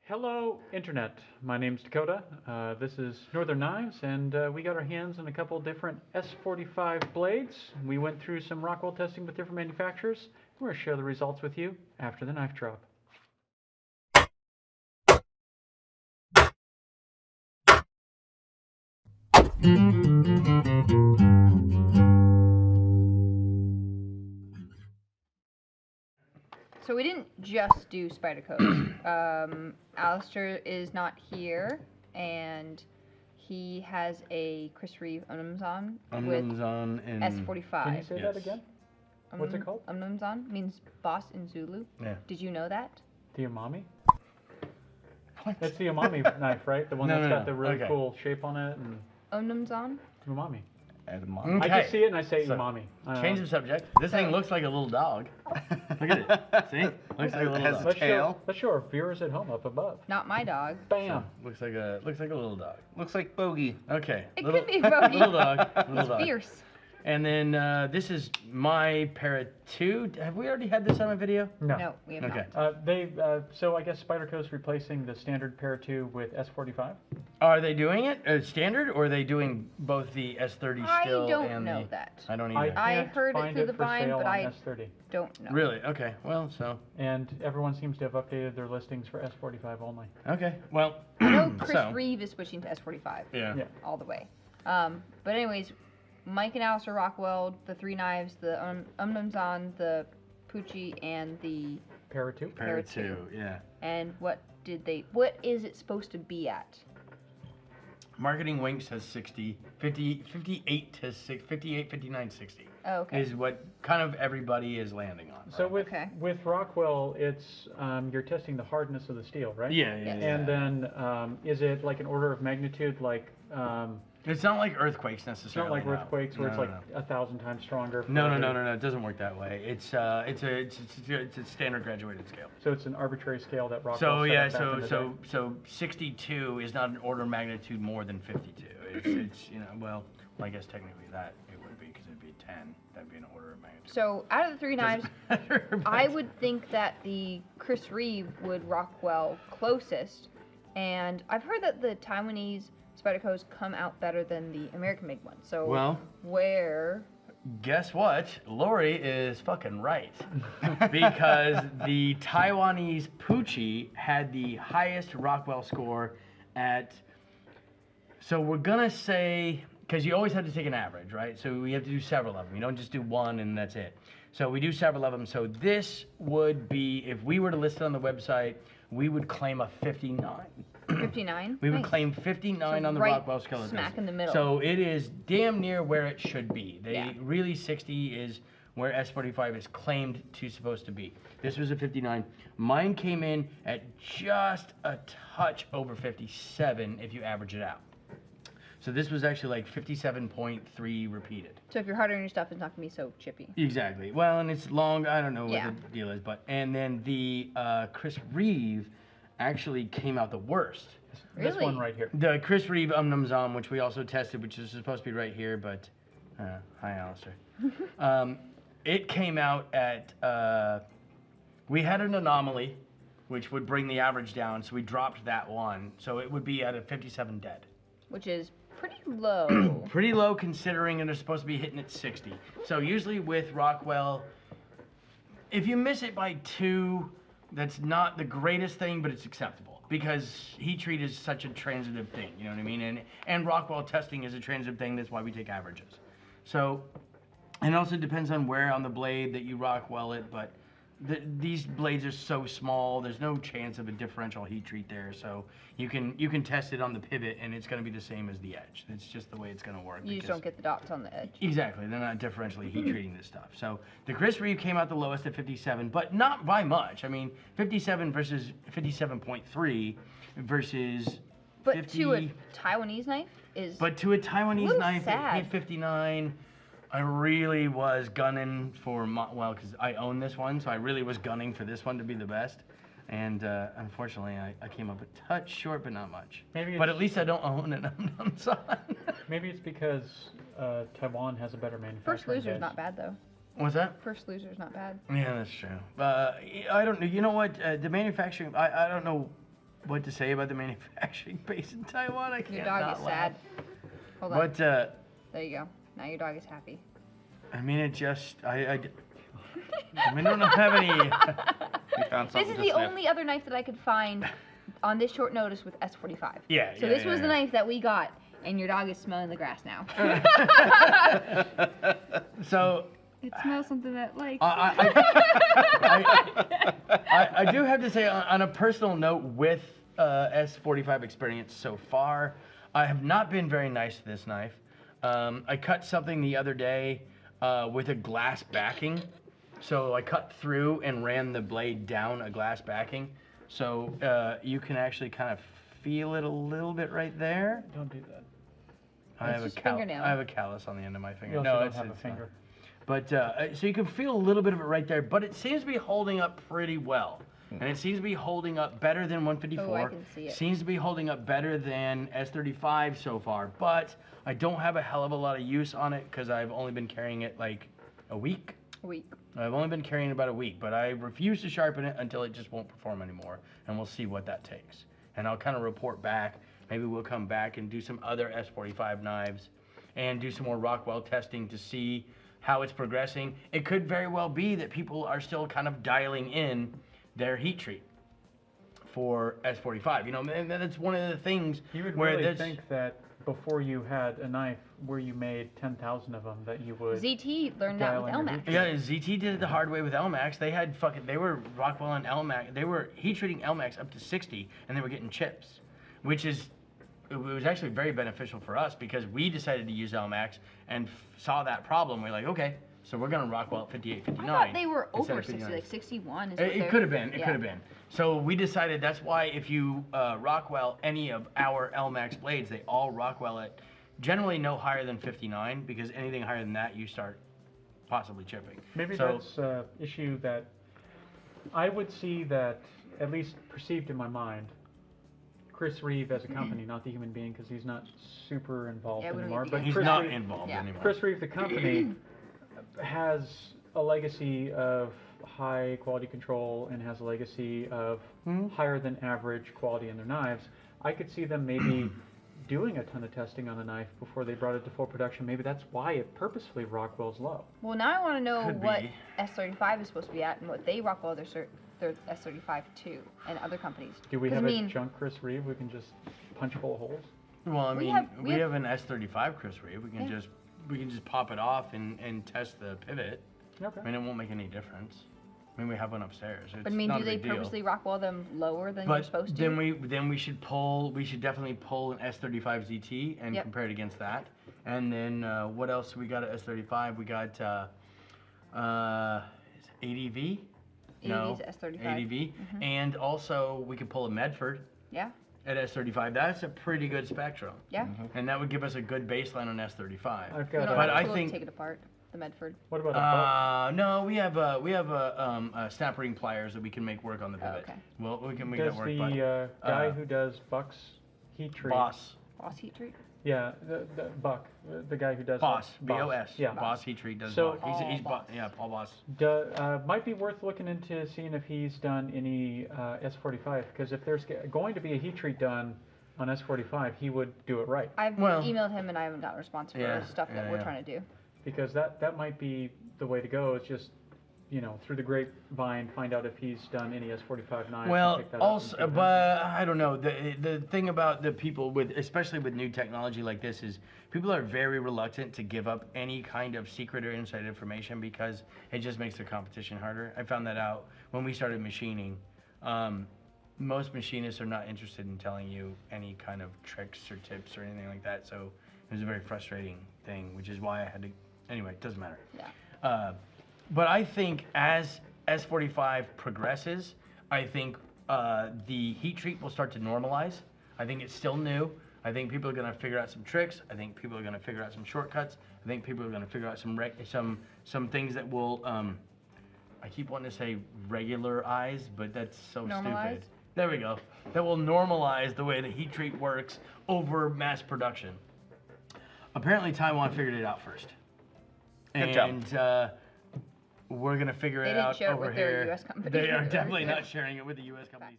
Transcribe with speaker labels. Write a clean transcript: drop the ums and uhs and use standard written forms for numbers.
Speaker 1: Hello, Internet. My name's Dakota. This is Northern Knives, and we got our hands on a couple different S45 blades. We went through some RockWell testing with different manufacturers. We're going to share the results with you after the knife drop.
Speaker 2: So we didn't just do Spyderco's. Alistair is not here, and he has a Chris Reeve Umnumzon with
Speaker 3: and
Speaker 2: S45.
Speaker 1: Can you say that again? What's it called?
Speaker 2: Umnumzon means boss in Zulu.
Speaker 3: Yeah.
Speaker 2: Did you know that?
Speaker 1: The Umami?
Speaker 3: What?
Speaker 1: That's the Umami knife, right? The one that's got the really cool shape on it. And
Speaker 2: Umnumzon?
Speaker 1: Umami.
Speaker 3: Okay.
Speaker 1: I just see it and I say umami.
Speaker 3: Change the subject. This thing looks like a little dog. Look at it. See? Looks like a little dog.
Speaker 1: Let's show our viewers at home up above.
Speaker 2: Not my dog.
Speaker 1: Bam.
Speaker 3: So, looks like a little dog.
Speaker 4: Looks like Bogey.
Speaker 3: Okay.
Speaker 2: It could be Bogey.
Speaker 3: Little dog. Little
Speaker 2: He's
Speaker 3: dog.
Speaker 2: fierce.
Speaker 3: And then this is my Para 2. Have we already had this on a video?
Speaker 1: No.
Speaker 2: We have
Speaker 3: Okay.
Speaker 2: not.
Speaker 1: So I guess Spyderco's replacing the standard Para 2 with S45.
Speaker 3: Are they doing it standard, or are they doing both the S30 still
Speaker 2: I don't
Speaker 3: and
Speaker 2: know
Speaker 3: the...
Speaker 2: that.
Speaker 3: I don't either.
Speaker 2: I
Speaker 1: can't
Speaker 2: heard it
Speaker 1: find
Speaker 2: through the
Speaker 1: for
Speaker 2: vine,
Speaker 1: sale
Speaker 2: but
Speaker 1: on
Speaker 2: I
Speaker 1: S30.
Speaker 2: don't know.
Speaker 3: Really? Okay. Well, so...
Speaker 1: And everyone seems to have updated their listings for S45 only.
Speaker 3: Okay. Well,
Speaker 2: I know Chris
Speaker 3: so,
Speaker 2: Reeve is switching to S45.
Speaker 3: Yeah.
Speaker 2: All the way. But anyways, Mike and Alistair RockWell, the three knives, the Umnumzon, the Pucci, and the
Speaker 1: Para 2?
Speaker 3: Para 2, yeah.
Speaker 2: And what is it supposed to be at?
Speaker 3: Marketing Wink says 60, 50, 58 to 58, 59, 60.
Speaker 2: Oh, okay.
Speaker 3: Is what kind of everybody is landing on.
Speaker 1: So
Speaker 3: right?
Speaker 1: with RockWell, it's you're testing the hardness of the steel, right?
Speaker 3: Yeah.
Speaker 1: And then is it like an order of magnitude, like?
Speaker 3: It's not like earthquakes necessarily.
Speaker 1: It's not like earthquakes where it's like 1,000 times stronger.
Speaker 3: No. It doesn't work that way. It's a standard graduated scale.
Speaker 1: So it's an arbitrary scale that RockWell
Speaker 3: So yeah,
Speaker 1: set up back in the day.
Speaker 3: so 62 is not an order of magnitude more than 52. It's well, I guess technically that it would be, because it'd be 10. That'd be an order of magnitude.
Speaker 2: So out of the three knives,
Speaker 3: matter,
Speaker 2: I would think that the Chris Reeve would RockWell closest, and I've heard that the Taiwanese Spyderco's come out better than the American-made one. So
Speaker 3: well,
Speaker 2: where?
Speaker 3: Guess what? Lori is fucking right. Because the Taiwanese Pucci had the highest RockWell score at, so we're gonna say, because you always have to take an average, right? So we have to do several of them. You don't just do one and that's it. So we do several of them. So this would be, if we were to list it on the website, we would claim a 59.
Speaker 2: 59?
Speaker 3: We would
Speaker 2: Nice.
Speaker 3: claim 59
Speaker 2: So
Speaker 3: on the
Speaker 2: right
Speaker 3: RockWell scale.
Speaker 2: smack in the middle.
Speaker 3: So it is damn near where it should be.
Speaker 2: Yeah.
Speaker 3: Really 60 is where S45 is claimed to supposed to be. This was a 59. Mine came in at just a touch over 57 if you average it out. So this was actually like 57.3 repeated.
Speaker 2: So if you're harder on your stuff, it's not gonna be so chippy.
Speaker 3: Exactly. Well, and it's long. I don't know
Speaker 2: Yeah.
Speaker 3: what the deal is, but and then the Chris Reeve actually came out the worst.
Speaker 1: This
Speaker 2: Really?
Speaker 1: one right here.
Speaker 3: The Chris Reeve Umnumzon, which we also tested, which is supposed to be right here, but hi, Alistair. It came out at we had an anomaly, which would bring the average down, so we dropped that one, so it would be at a 57 dead.
Speaker 2: Which is pretty low.
Speaker 3: Pretty low considering it is supposed to be hitting at 60. So usually with RockWell, if you miss it by 2, that's not the greatest thing, but it's acceptable because heat treat is such a transitive thing, you know what I mean? And RockWell testing is a transitive thing, that's why we take averages. So, and it also depends on where on the blade that you RockWell it, but these blades are so small, there's no chance of a differential heat treat there, so you can test it on the pivot and it's going to be the same as the edge. It's just the way it's going to work.
Speaker 2: You just don't get the dots on the edge.
Speaker 3: Exactly, they're not differentially heat treating this stuff. So the Chris Reeve came out the lowest at 57, but not by much. I mean, 57 versus 57.3 versus
Speaker 2: But
Speaker 3: 50,
Speaker 2: to a Taiwanese knife is.
Speaker 3: but to a Taiwanese
Speaker 2: little
Speaker 3: knife,
Speaker 2: sad.
Speaker 3: it hit 59. I really was gunning for, well, because I own this one, so I really was gunning for this one to be the best. And unfortunately, I came up a touch short, but not much. But at least I don't own an Umnumzon.
Speaker 1: Maybe it's because Taiwan has a better manufacturing
Speaker 2: First loser's
Speaker 1: base.
Speaker 2: not bad though.
Speaker 3: What's that?
Speaker 2: First loser's not bad.
Speaker 3: Yeah, that's true. I don't know. You know what? The manufacturing, I don't know what to say about the manufacturing base in Taiwan. I can't
Speaker 2: Your dog
Speaker 3: not
Speaker 2: is
Speaker 3: laugh.
Speaker 2: sad. Hold on.
Speaker 3: But
Speaker 2: There you go. Now your dog is happy.
Speaker 3: I mean, it just I mean, I don't have any.
Speaker 4: We found
Speaker 2: This
Speaker 4: something
Speaker 2: is
Speaker 4: to
Speaker 2: the
Speaker 4: sniff.
Speaker 2: only other knife that I could find on this short notice with S45.
Speaker 3: Yeah.
Speaker 2: So this was the knife that we got, and your dog is smelling the grass now.
Speaker 3: So
Speaker 2: It smells something that like.
Speaker 3: I do have to say, on a personal note, with S45 experience so far, I have not been very nice to this knife. I cut something the other day with a glass backing. So I cut through and ran the blade down a glass backing. So you can actually kind of feel it a little bit right there.
Speaker 1: Don't do that.
Speaker 3: I have
Speaker 2: just
Speaker 3: a
Speaker 2: fingernail.
Speaker 3: I have a callus on the end of my finger.
Speaker 1: You also
Speaker 3: No,
Speaker 1: don't
Speaker 3: it's
Speaker 1: have a
Speaker 3: not.
Speaker 1: finger.
Speaker 3: But so you can feel a little bit of it right there, but it seems to be holding up pretty well. And it seems to be holding up better than 154.
Speaker 2: Oh, I can see it.
Speaker 3: Seems to be holding up better than S35 so far, but I don't have a hell of a lot of use on it because I've only been carrying it like a week.
Speaker 2: Weak.
Speaker 3: I've only been carrying it about a week, but I refuse to sharpen it until it just won't perform anymore, and we'll see what that takes. And I'll kind of report back. Maybe we'll come back and do some other S45 knives and do some more RockWell testing to see how it's progressing. It could very well be that people are still kind of dialing in their heat treat for S45. You know, and that's one of the things
Speaker 1: You would
Speaker 3: where
Speaker 1: really
Speaker 3: there's
Speaker 1: think that before you had a knife where you made 10,000 of them, that you would.
Speaker 2: ZT learned that with
Speaker 1: Dial in your
Speaker 2: LMAX.
Speaker 1: heat
Speaker 3: Yeah, ZT did it the hard way with LMAX. They were RockWell and LMAX. They were heat treating LMAX up to 60, and they were getting chips, which is, it was actually very beneficial for us because we decided to use LMAX and saw that problem. We're like, okay, so we're gonna RockWell at 58, 59.
Speaker 2: I thought they were
Speaker 3: instead
Speaker 2: over
Speaker 3: of
Speaker 2: 60,
Speaker 3: 59.
Speaker 2: like 61 is what
Speaker 3: It
Speaker 2: they're-
Speaker 3: could have been. It
Speaker 2: yeah.
Speaker 3: could have been. So we decided that's why if you RockWell any of our LMAX blades, they all RockWell at generally no higher than 59 because anything higher than that you start possibly chipping.
Speaker 1: Maybe
Speaker 3: So-
Speaker 1: that's an issue that I would see that, at least perceived in my mind, Chris Reeve as a company, not the human being, because he's not super involved
Speaker 2: Yeah, we don't
Speaker 1: anymore.
Speaker 2: need to
Speaker 1: But
Speaker 2: get
Speaker 3: He's
Speaker 1: Chris
Speaker 3: not
Speaker 1: Reeve,
Speaker 3: involved
Speaker 2: Yeah.
Speaker 3: anymore.
Speaker 1: Chris Reeve, the company, has a legacy of high quality control and has a legacy of higher than average quality in their knives. I could see them maybe doing a ton of testing on the knife before they brought it to full production. Maybe that's why it purposefully RockWell's low.
Speaker 2: Well, now I want to know
Speaker 3: Could
Speaker 2: what
Speaker 3: be.
Speaker 2: S35 is supposed to be at and what they RockWell their S35 to, and other companies.
Speaker 1: Do we
Speaker 2: 'Cause,
Speaker 1: have
Speaker 2: I
Speaker 1: a
Speaker 2: mean,
Speaker 1: junk Chris Reeve we can just punch full of holes?
Speaker 3: Well, I
Speaker 2: We
Speaker 3: mean,
Speaker 2: have-
Speaker 3: we
Speaker 2: we
Speaker 3: have an S35 Chris Reeve. We can
Speaker 2: Yeah.
Speaker 3: just pop it off and test the pivot.
Speaker 1: Okay.
Speaker 3: I mean, it won't make any difference. I mean, we have one upstairs. It's
Speaker 2: But I mean,
Speaker 3: not
Speaker 2: do
Speaker 3: a
Speaker 2: they
Speaker 3: big deal.
Speaker 2: purposely RockWell them lower than you're
Speaker 3: But
Speaker 2: supposed to?
Speaker 3: then we should definitely pull an S35 ZT and
Speaker 2: Yep.
Speaker 3: compare it against that. And then what else we got at S35? We got is it ADV. No,
Speaker 2: ADV's S35.
Speaker 3: ADV. And also we could pull a Medford
Speaker 2: Yeah,
Speaker 3: at S35. That's a pretty good spectrum.
Speaker 2: yeah.
Speaker 3: And that would give us a good baseline on S35.
Speaker 1: I've
Speaker 2: We
Speaker 1: got.
Speaker 2: don't
Speaker 3: But
Speaker 2: have
Speaker 3: I
Speaker 2: a tool
Speaker 3: think-
Speaker 2: to take it apart, the Medford.
Speaker 1: What about a buck?
Speaker 3: No, we have snap ring pliers that we can make work on the
Speaker 2: Oh,
Speaker 3: pivot.
Speaker 2: okay.
Speaker 3: Well, we can make
Speaker 1: Does
Speaker 3: that work.
Speaker 1: the guy
Speaker 3: uh,
Speaker 1: who does Buck's heat treat?
Speaker 3: Boss,
Speaker 2: Boss heat treat?
Speaker 1: Yeah, the Buck, the guy who does
Speaker 3: Boss,
Speaker 1: it.
Speaker 3: BOS.
Speaker 1: Yeah.
Speaker 3: Boss Heat Treat does.
Speaker 1: So-
Speaker 3: Boss. He's
Speaker 2: Paul
Speaker 3: Boss. Yeah, Paul Boss.
Speaker 1: Might be worth looking into seeing if he's done any S45, because if there's going to be a heat treat done on S45, he would do it right,
Speaker 2: I've
Speaker 3: Well-
Speaker 2: emailed him and I haven't gotten a response for
Speaker 3: Yeah,
Speaker 2: the stuff that
Speaker 3: yeah,
Speaker 2: we're
Speaker 3: yeah.
Speaker 2: trying to do.
Speaker 1: because that might be the way to go. It's just, through the grapevine, find out if he's done any S45 knives. and
Speaker 3: Well,
Speaker 1: pick that up and
Speaker 3: also,
Speaker 1: see what
Speaker 3: but I don't know. The thing about the people with, especially with new technology like this, is people are very reluctant to give up any kind of secret or inside information because it just makes their competition harder. I found that out when we started machining. Most machinists are not interested in telling you any kind of tricks or tips or anything like that. So it was a very frustrating thing, which is why I had to. Anyway, it doesn't matter.
Speaker 2: Yeah.
Speaker 3: But I think as S45 progresses, I think the heat treat will start to normalize. I think it's still new. I think people are going to figure out some tricks. I think people are going to figure out some shortcuts. I think people are going to figure out some things that will. I keep wanting to say regularize, but that's so
Speaker 2: Normalize?
Speaker 3: stupid. There we go. That will normalize the way the heat treat works over mass production. Apparently, Taiwan figured it out first.
Speaker 4: Good job.
Speaker 3: And we're gonna figure
Speaker 2: They
Speaker 3: it
Speaker 2: didn't
Speaker 3: out
Speaker 2: share it
Speaker 3: over
Speaker 2: with their
Speaker 3: here.
Speaker 2: US company.
Speaker 3: They are definitely not sharing it with the U.S. companies.